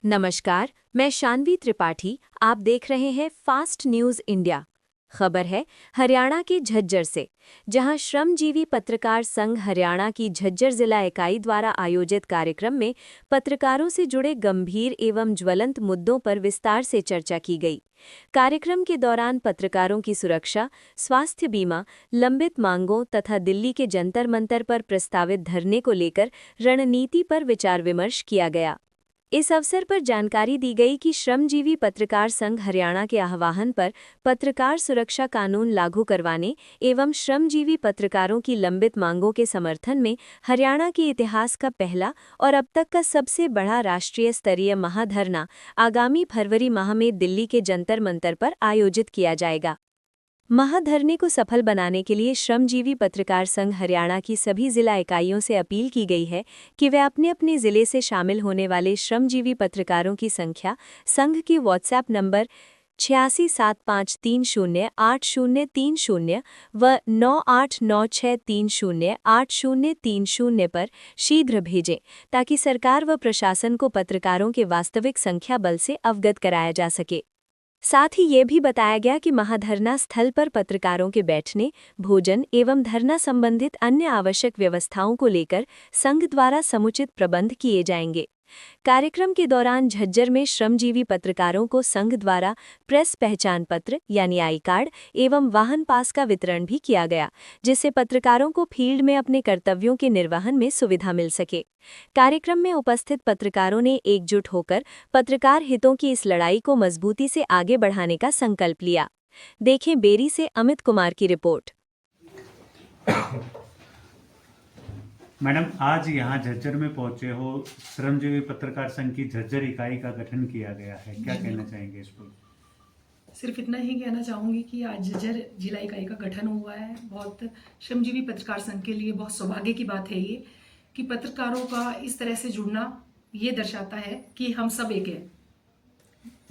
नमस्कार, मैं शानवी त्रिपाठी। आप देख रहे हैं फास्ट न्यूज़ इंडिया। खबर है हरियाणा के झज्जर से, जहां श्रमजीवी पत्रकार संघ हरियाणा की झज्जर जिला इकाई द्वारा आयोजित कार्यक्रम में पत्रकारों से जुड़े गंभीर एवं ज्वलंत मुद्दों पर विस्तार से चर्चा की गई। कार्यक्रम के दौरान पत्रकारों की सुरक्षा, स्वास्थ्य बीमा, लंबित मांगों तथा दिल्ली के जंतर मंतर पर प्रस्तावित धरने को लेकर रणनीति पर विचार विमर्श किया गया। इस अवसर पर जानकारी दी गई कि श्रमजीवी पत्रकार संघ हरियाणा के आह्वान पर पत्रकार सुरक्षा कानून लागू करवाने एवं श्रमजीवी पत्रकारों की लंबित मांगों के समर्थन में हरियाणा के इतिहास का पहला और अब तक का सबसे बड़ा राष्ट्रीय स्तरीय महाधरना आगामी फरवरी माह में दिल्ली के जंतर मंतर पर आयोजित किया जाएगा। महाधरने को सफल बनाने के लिए श्रमजीवी पत्रकार संघ हरियाणा की सभी जिला इकाइयों से अपील की गई है कि वे अपने अपने जिले से शामिल होने वाले श्रमजीवी पत्रकारों की संख्या संघ के व्हाट्सएप नंबर 8675308030 व 9896308030 पर शीघ्र भेजें, ताकि सरकार व प्रशासन को पत्रकारों के वास्तविक संख्या बल से अवगत कराया जा सके। साथ ही ये भी बताया गया कि महाधरना स्थल पर पत्रकारों के बैठने, भोजन एवं धरना संबंधित अन्य आवश्यक व्यवस्थाओं को लेकर संघ द्वारा समुचित प्रबंध किए जाएंगे। कार्यक्रम के दौरान झज्जर में श्रमजीवी पत्रकारों को संघ द्वारा प्रेस पहचान पत्र यानी आई कार्ड एवं वाहन पास का वितरण भी किया गया, जिससे पत्रकारों को फील्ड में अपने कर्तव्यों के निर्वहन में सुविधा मिल सके। कार्यक्रम में उपस्थित पत्रकारों ने एकजुट होकर पत्रकार हितों की इस लड़ाई को मजबूती से आगे बढ़ाने का संकल्प लिया। देखें बेरी से अमित कुमार की रिपोर्ट। मैडम, आज यहाँ झज्जर में पहुंचे हो, श्रमजीवी पत्रकार संघ की झज्जर इकाई का गठन किया गया है, क्या कहना चाहेंगे इस पर? सिर्फ इतना ही कहना चाहूँगी कि आज झज्जर जिला इकाई का गठन हुआ है। बहुत श्रमजीवी पत्रकार संघ के लिए बहुत सौभाग्य की बात है ये, कि पत्रकारों का इस तरह से जुड़ना ये दर्शाता है कि हम सब एक हैं।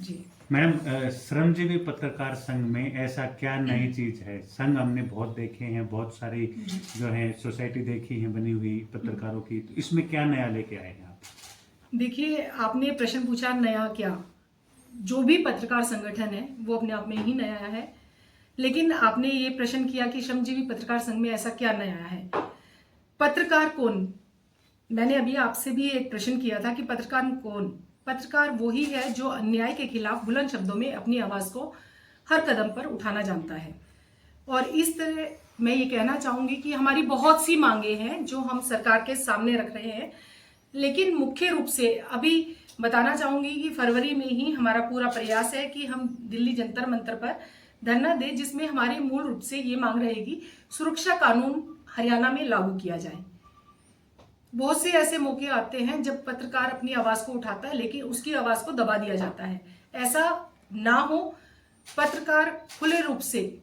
जी मैडम, श्रमजीवी पत्रकार संघ में ऐसा क्या नई चीज है? संघ हमने बहुत देखे हैं, बहुत सारी जो है सोसाइटी देखी है बनी हुई पत्रकारों की, तो इसमें क्या नया लेके आए हैं आप? देखिए, आपने प्रश्न पूछा नया क्या। जो भी पत्रकार संगठन है वो अपने आप में ही नया है, लेकिन आपने ये प्रश्न किया कि श्रमजीवी पत्रकार संघ में ऐसा क्या नया है। पत्रकार कौन? मैंने अभी आपसे भी एक प्रश्न किया था कि पत्रकार कौन। पत्रकार वही है जो अन्याय के खिलाफ बुलंद शब्दों में अपनी आवाज को हर कदम पर उठाना जानता है। और इस तरह मैं ये कहना चाहूंगी कि हमारी बहुत सी मांगे हैं जो हम सरकार के सामने रख रहे हैं, लेकिन मुख्य रूप से अभी बताना चाहूंगी कि फरवरी में ही हमारा पूरा प्रयास है कि हम दिल्ली जंतर मंतर पर धरना दें, जिसमें हमारी मूल रूप से ये मांग रहेगी सुरक्षा कानून हरियाणा में लागू किया जाए। बहुत से ऐसे मौके आते हैं जब पत्रकार अपनी आवाज को उठाता है लेकिन उसकी आवाज को दबा दिया जाता है। ऐसा ना हो, पत्रकार खुले रूप से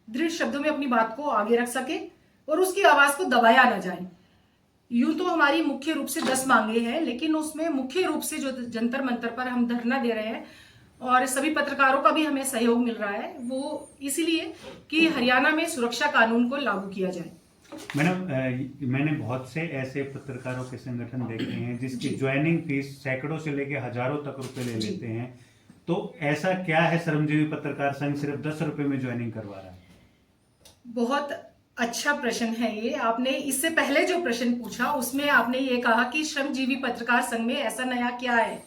दृढ़ शब्दों में अपनी बात को आगे रख सके और उसकी आवाज को दबाया ना जाए। यूं तो हमारी मुख्य रूप से 10 मांगे हैं, लेकिन उसमें मुख्य रूप से जो जंतर मंतर पर हम धरना दे रहे हैं और सभी पत्रकारों का भी हमें सहयोग मिल रहा है, वो इसीलिए कि हरियाणा में सुरक्षा कानून को लागू किया जाए। मैडम, मैंने बहुत से ऐसे पत्रकारों के संगठन देखे हैं जिसकी ज्वाइनिंग फीस सैकड़ों से लेकर हजारों तक रुपए ले लेते हैं, तो ऐसा क्या है श्रमजीवी पत्रकार संघ सिर्फ 10 रुपए में ज्वाइनिंग करवा रहा है? बहुत अच्छा प्रश्न है ये। आपने इससे पहले जो प्रश्न पूछा उसमें आपने ये कहा कि श्रमजीवी पत्रकार संघ में ऐसा नया क्या है,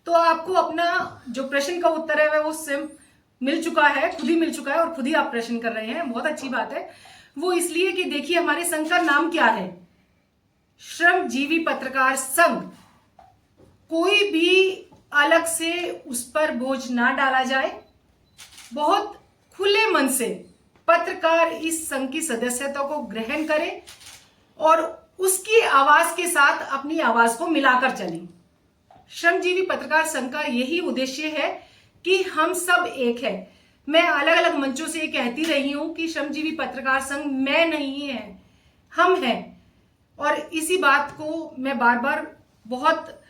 तो आपको अपना जो प्रश्न का उत्तर है वो स्वयं मिल चुका है, खुद ही मिल चुका है और खुद ही आप प्रश्न कर रहे हैं। बहुत अच्छी बात है। वो इसलिए कि देखिए, हमारे संघ का नाम क्या है, श्रमजीवी पत्रकार संघ। कोई भी अलग से उस पर बोझ ना डाला जाए। बहुत खुले मन से पत्रकार इस संघ की सदस्यता को ग्रहण करे और उसकी आवाज के साथ अपनी आवाज को मिलाकर चलें। श्रमजीवी पत्रकार संघ का यही उद्देश्य है कि हम सब एक है। मैं अलग अलग मंचों से ये कहती रही हूं कि श्रमजीवी पत्रकार संघ मैं नहीं है, हम हैं। और इसी बात को मैं बार बार बहुत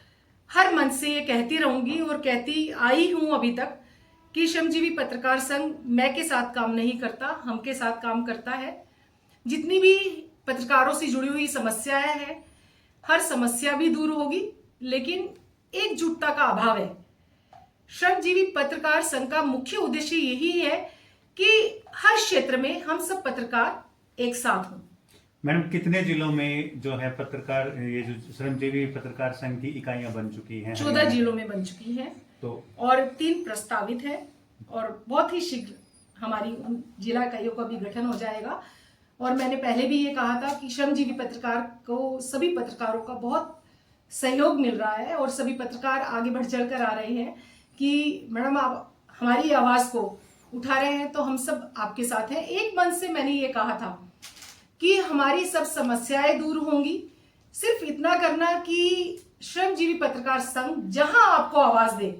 हर मंच से ये कहती रहूंगी और कहती आई हूं अभी तक कि श्रमजीवी पत्रकार संघ मैं के साथ काम नहीं करता, हम के साथ काम करता है। जितनी भी पत्रकारों से जुड़ी हुई समस्याएं हैं, हर समस्या भी दूर होगी, लेकिन एकजुटता का अभाव है। श्रमजीवी पत्रकार संघ का मुख्य उद्देश्य यही है कि हर क्षेत्र में हम सब पत्रकार एक साथ हों। मैडम, कितने जिलों में जो है पत्रकार, ये जो श्रमजीवी पत्रकार संघ की इकाइयां बन चुकी हैं? 14 जिलों में बन चुकी हैं तो और 3 प्रस्तावित है और बहुत ही शीघ्र हमारी उन जिला इकाइयों का भी गठन हो जाएगा। और मैंने पहले भी ये कहा था कि श्रमजीवी पत्रकार को सभी पत्रकारों का बहुत सहयोग मिल रहा है और सभी पत्रकार आगे बढ़ चढ़ कर आ रहे हैं कि मैडम आप हमारी आवाज को उठा रहे हैं तो हम सब आपके साथ हैं। एक मन से मैंने ये कहा था कि हमारी सब समस्याएं दूर होंगी, सिर्फ इतना करना कि श्रमजीवी पत्रकार संघ जहां आपको आवाज दे,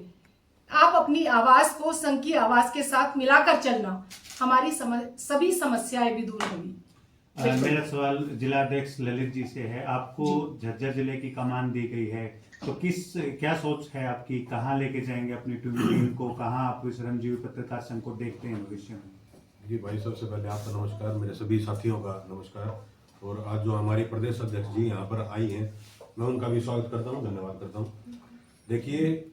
आप अपनी आवाज को संघ की आवाज के साथ मिलाकर चलना, हमारी सभी समस्याएं भी दूर होंगी। मेरा सवाल जिलाध्यक्ष ललित जी से है। आपको झज्जर जिले की कमान दी गई है, तो क्या सोच है आपकी, कहाँ लेके जाएंगे अपनी टीम को, कहाँ आप श्रमजीवी पत्रकार संघ को देखते हैं भविष्य में? जी भाई, सबसे पहले आपका नमस्कार, मेरे सभी साथियों का नमस्कार। और आज जो हमारी प्रदेश अध्यक्ष जी यहाँ पर आई हैं, मैं उनका भी स्वागत करता हूँ, धन्यवाद करता हूँ। देखिए,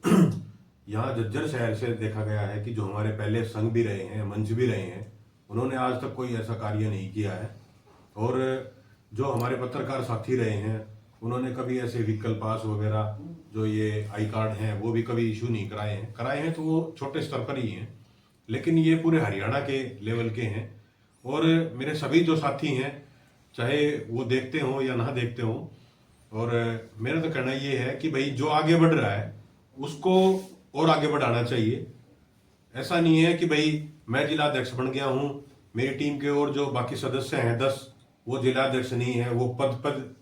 यहाँ झज्जर शहर से देखा गया है कि जो हमारे पहले संघ भी रहे हैं, मंच भी रहे हैं, उन्होंने आज तक कोई ऐसा कार्य नहीं किया है। और जो हमारे पत्रकार साथी रहे हैं, उन्होंने कभी ऐसे व्हीकल पास वगैरह जो ये आई कार्ड हैं वो भी कभी इशू नहीं कराए हैं तो वो छोटे स्तर पर ही हैं, लेकिन ये पूरे हरियाणा के लेवल के हैं। और मेरे सभी जो साथी हैं, चाहे वो देखते हों या ना देखते हों, और मेरा तो कहना ये है कि भाई जो आगे बढ़ रहा है उसको और आगे बढ़ाना चाहिए। ऐसा नहीं है कि भाई मैं जिलाध्यक्ष बन गया हूँ, मेरी टीम के और जो बाकी सदस्य हैं 10, वो जिलाध्यक्ष नहीं है, वो पद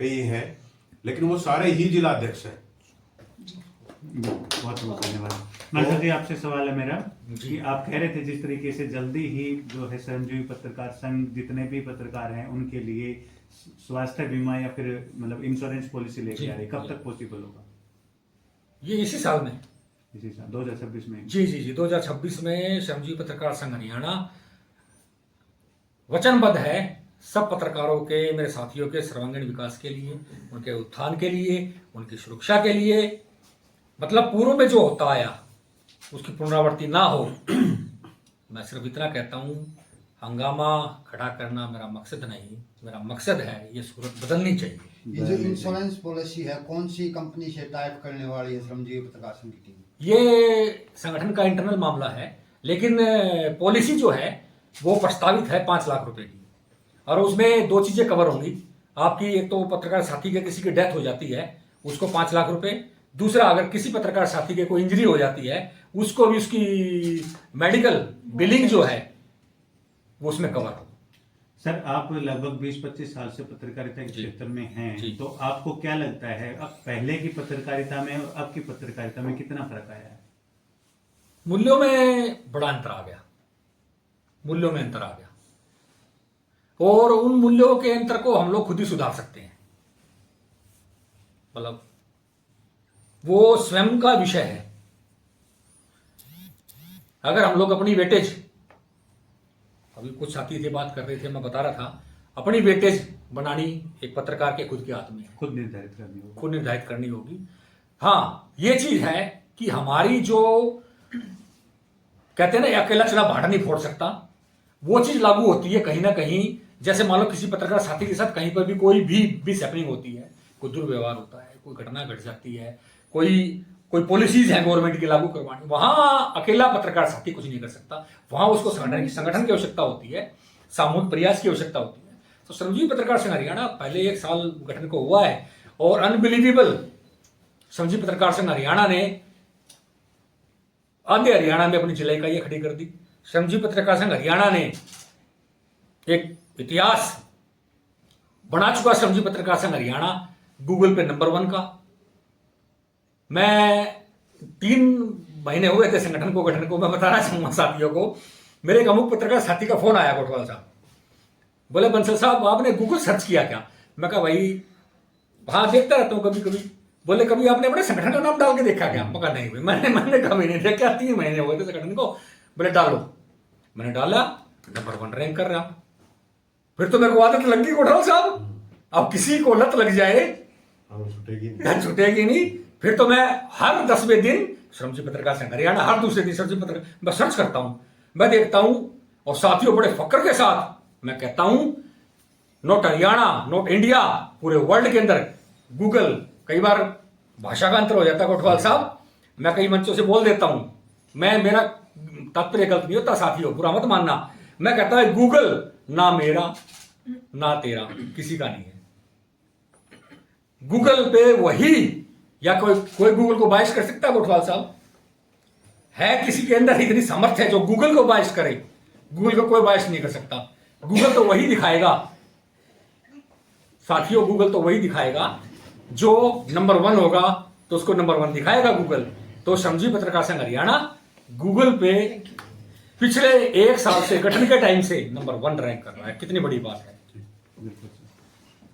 पे ही है, लेकिन वो सारे ही जिलाध्यक्ष हैं। बहुत बहुत धन्यवाद। मनोज जी, आपसे सवाल है मेरा कि आप कह रहे थे जिस तरीके से जल्दी ही जो है श्रमजीवी पत्रकार संघ जितने भी पत्रकार हैं उनके लिए स्वास्थ्य बीमा या फिर मतलब इंश्योरेंस पॉलिसी लेके आ रही, कब तक पॉसिबल होगा? ये इसी साल में, इसी साल 2026 में? जी 2026 में श्रमजीवी पत्रकार संघ हरियाणा वचनबद्ध है सब पत्रकारों के, मेरे साथियों के सर्वांगीण विकास के लिए, उनके उत्थान के लिए, उनकी सुरक्षा के लिए, मतलब पूर्व में जो होता आया उसकी पुनरावृत्ति ना हो। मैं सिर्फ इतना कहता हूँ, हंगामा खड़ा करना मेरा मकसद नहीं, मेरा मकसद है ये सूरत बदलनी चाहिए। ये जो इंश्योरेंस पॉलिसी है, कौन सी कंपनी से टाइप करने वाली है श्रमजीवी पत्रकार संघ की टीम? ये संगठन का इंटरनल मामला है, लेकिन पॉलिसी जो है वो प्रस्तावित है 5 लाख रुपए की, और उसमें 2 चीजें कवर होंगी आपकी। एक तो पत्रकार साथी के किसी की डेथ हो जाती है उसको 5 लाख रुपए, दूसरा अगर किसी पत्रकार साथी के कोई इंजरी हो जाती है उसको भी उसकी मेडिकल बिलिंग जो है वो उसमें कवर हो। सर, आप लगभग 20-25 साल से पत्रकारिता के क्षेत्र में हैं, तो आपको क्या लगता है अब पहले की पत्रकारिता में और अब की पत्रकारिता में कितना फर्क आया है? मूल्यों में बड़ा अंतर आ गया, मूल्यों में अंतर आ गया, और उन मूल्यों के अंतर को हम लोग खुद ही सुधार सकते हैं। मतलब वो स्वयं का विषय है। अगर हम लोग अपनी वेटेज, अभी कुछ साथी थे बात कर रहे थे, मैं बता रहा था, अपनी वेटेज बनानी एक पत्रकार के खुद के हाथ में है, खुद निर्धारित करनी होगी, खुद निर्धारित करनी होगी। हाँ, ये चीज है कि हमारी जो कहते हैं ना अकेला चला भाटा नहीं फोड़ सकता, वो चीज लागू होती है कहीं ना कहीं। जैसे मान लो किसी पत्रकार साथी के साथ कहीं पर भी कोई भी हैपनिंग होती है, कोई दुर्व्यवहार होता है, कोई घटना घट जाती है, कोई पॉलिसीज है गवर्नमेंट की लागू करवानी, वहां अकेला पत्रकार साथी कुछ नहीं कर सकता। वहां उसको संगठन की आवश्यकता होती है, सामूहिक प्रयास की आवश्यकता होती है। तो श्रमजीवी पत्रकार संघ हरियाणा पहले 1 साल गठन को हुआ है, और अनबिलीवेबल श्रमजीवी पत्रकार संघ हरियाणा ने आधे हरियाणा में अपनी जिला इकाई खड़ी कर दी। श्रमजीवी पत्रकार संघ हरियाणा ने एक इतिहास बना चुका। श्रमजीवी पत्रकार संघ हरियाणा गूगल पे नंबर 1 का। मैं 3 महीने हुए थे संगठन को गठन को, मैं बताना चाहूंगा साथियों को, मेरे एक अमुक पत्रकार साथी का फोन आया कोटवाल साहब, बोले बंसल साहब आपने गूगल सर्च किया क्या? मैं कहा भाई हाँ देखता रहता हूँ कभी कभी। बोले कभी आपने अपने संगठन का नाम डाल के देखा क्या? मैं कहा नहीं भाई, मैंने कभी नहीं देखा, 3 महीने हुए थे संगठन को। बोले डालो, मैंने डाला, नंबर 1 रैंक कर रहा। फिर तो मेरे को आदत लग गई कोटवाल साहब, अब किसी को लत लग जाए छूटेगी नहीं, फिर तो मैं हर 10वें दिन श्रमजीवी पत्रकार संघ हरियाणा, हर दूसरे दिन श्रमजीवी पत्रकार, मैं सर्च करता हूं, मैं देखता हूं, और साथियों बड़े फक्र के साथ मैं कहता हूं, नॉट हरियाणा, नॉट इंडिया, पूरे वर्ल्ड के अंदर गूगल, कई बार भाषा का अंतर हो जाता है कोटवाल साहब, मैं कई मंचों से बोल देता हूं, मेरा तात्पर्य गलत नहीं होता साथियों, बुरा मत मानना, मैं कहता है गूगल ना मेरा ना तेरा किसी का नहीं है। गूगल पे वही, या कोई गूगल को बाइश कर सकता है कोटवाल साहब? है किसी के अंदर इतनी सामर्थ्य है जो गूगल को बाइश करे? गूगल को कोई बाइश नहीं कर सकता। गूगल तो वही दिखाएगा साथियों, गूगल तो वही दिखाएगा जो नंबर 1 होगा, तो उसको नंबर 1 दिखाएगा गूगल। तो श्रमजीवी पत्रकार संघ हरियाणा गूगल पे पिछले 1 साल से, गठन के टाइम से नंबर 1 रैंक कर रहा है। कितनी बड़ी बात है।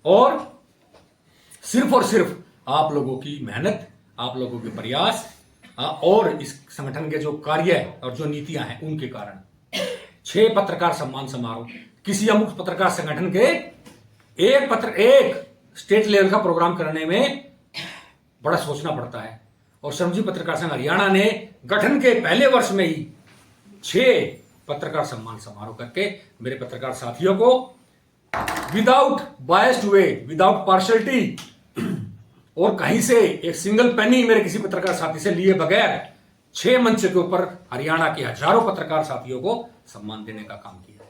और सिर्फ आप लोगों की मेहनत, आप लोगों के प्रयास और इस संगठन के जो कार्य और जो नीतियां हैं उनके कारण 6 पत्रकार सम्मान समारोह, किसी अमुक पत्रकार संगठन के एक स्टेट लेवल का प्रोग्राम करने में बड़ा सोचना पड़ता है। और श्रमजीवी पत्रकार संघ हरियाणा ने गठन के पहले वर्ष में ही 6 पत्रकार सम्मान समारोह करके मेरे पत्रकार साथियों को विदाउट बायस्ड वे, विदाउट पार्शलिटी, और कहीं से एक सिंगल पेनी मेरे किसी पत्रकार साथी से लिए बगैर 6 मंच के ऊपर हरियाणा के हजारों पत्रकार साथियों को सम्मान देने का काम किया है।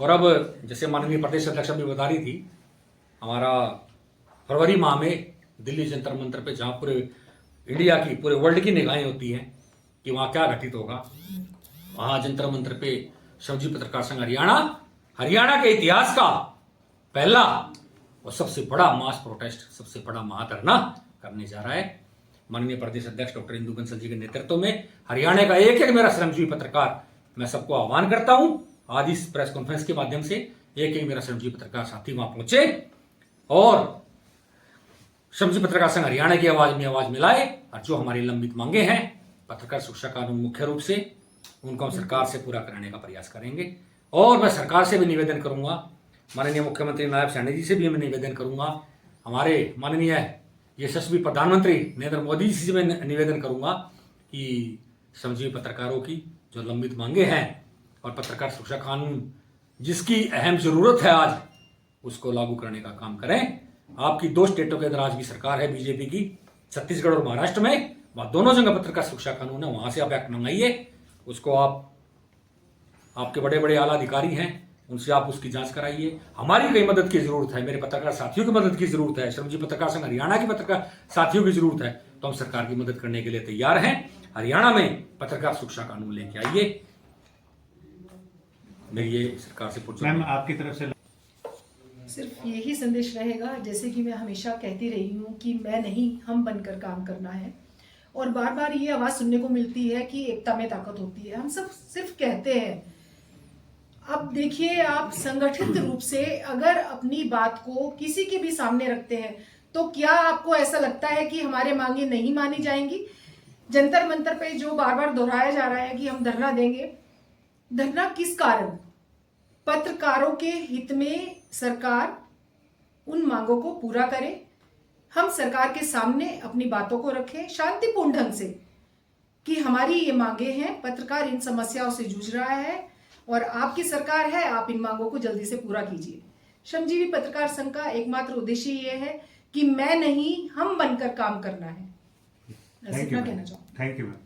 और अब जैसे माननीय प्रदेश अध्यक्ष भी बता रही थी, हमारा फरवरी माह में दिल्ली जंतर मंतर पे, जहां पूरे इंडिया की, पूरे वर्ल्ड की निगाहें होती हैं कि वहां क्या घटित होगा, वहां जंतर मंतर पे श्रमजीवी पत्रकार संघ हरियाणा के इतिहास का पहला और सबसे बड़ा मास प्रोटेस्ट, सबसे बड़ा महाधरना करने जा रहा है। माननीय प्रदेश अध्यक्ष डॉक्टर इंदु बंसल जी के नेतृत्व में हरियाणा का एक मेरा श्रमजीवी पत्रकार, मैं सबको आह्वान करता हूं आज इस प्रेस कॉन्फ्रेंस के माध्यम से, एक मेरा श्रमजीवी पत्रकार साथी वहां पहुंचे और श्रमजीवी पत्रकार संघ हरियाणा की आवाज में आवाज मिलाए, और जो हमारी लंबित मांगे हैं पत्रकार सुरक्षा कानून मुख्य रूप से, उनको हम सरकार से पूरा कराने का प्रयास करेंगे। और मैं सरकार से भी निवेदन करूंगा, माननीय मुख्यमंत्री नायब सैनी जी से भी मैं निवेदन करूंगा, हमारे माननीय यशस्वी प्रधानमंत्री नरेंद्र मोदी जी से मैं निवेदन करूंगा कि श्रमजीवी पत्रकारों की जो लंबित मांगे हैं और पत्रकार सुरक्षा कानून जिसकी अहम जरूरत है आज, उसको लागू करने का काम करें। आपकी 2 स्टेटों के अंदर आज भी सरकार है बीजेपी की, छत्तीसगढ़ और महाराष्ट्र में, वहां दोनों जगह पत्रकार सुरक्षा कानून है, वहां से आप एक्ट मंगाइए, उसको आपके बड़े बड़े आला अधिकारी हैं उनसे आप उसकी जांच कराइए। हमारी कई मदद की जरूरत है, मेरे पत्रकार साथियों की मदद की जरूरत है, श्रमजीवी पत्रकार संघ हरियाणा की पत्रकार साथियों की जरूरत है, तो हम सरकार की मदद करने के लिए तैयार हैं। हरियाणा में पत्रकार सुरक्षा कानून लेके आइए, मेरी ये सरकार से पूछ। मैम आपकी तरफ से सिर्फ यही संदेश रहेगा, जैसे कि मैं हमेशा कहती रही हूँ कि मैं नहीं, हम बनकर काम करना है। और बार बार ये आवाज़ सुनने को मिलती है कि एकता में ताकत होती है, हम सब सिर्फ कहते हैं। अब देखिए, आप संगठित रूप से अगर अपनी बात को किसी के भी सामने रखते हैं तो क्या आपको ऐसा लगता है कि हमारे मांगे नहीं मानी जाएंगी? जंतर मंतर पे जो बार बार दोहराया जा रहा है कि हम धरना देंगे, धरना किस कारण? पत्रकारों के हित में सरकार उन मांगों को पूरा करे, हम सरकार के सामने अपनी बातों को रखें शांतिपूर्ण ढंग से कि हमारी ये मांगे हैं, पत्रकार इन समस्याओं से जूझ रहा है और आपकी सरकार है, आप इन मांगों को जल्दी से पूरा कीजिए। श्रमजीवी पत्रकार संघ का एकमात्र उद्देश्य ये है कि मैं नहीं, हम बनकर काम करना है। थैंक यू कहना चाहूँ। Thank you ma'am.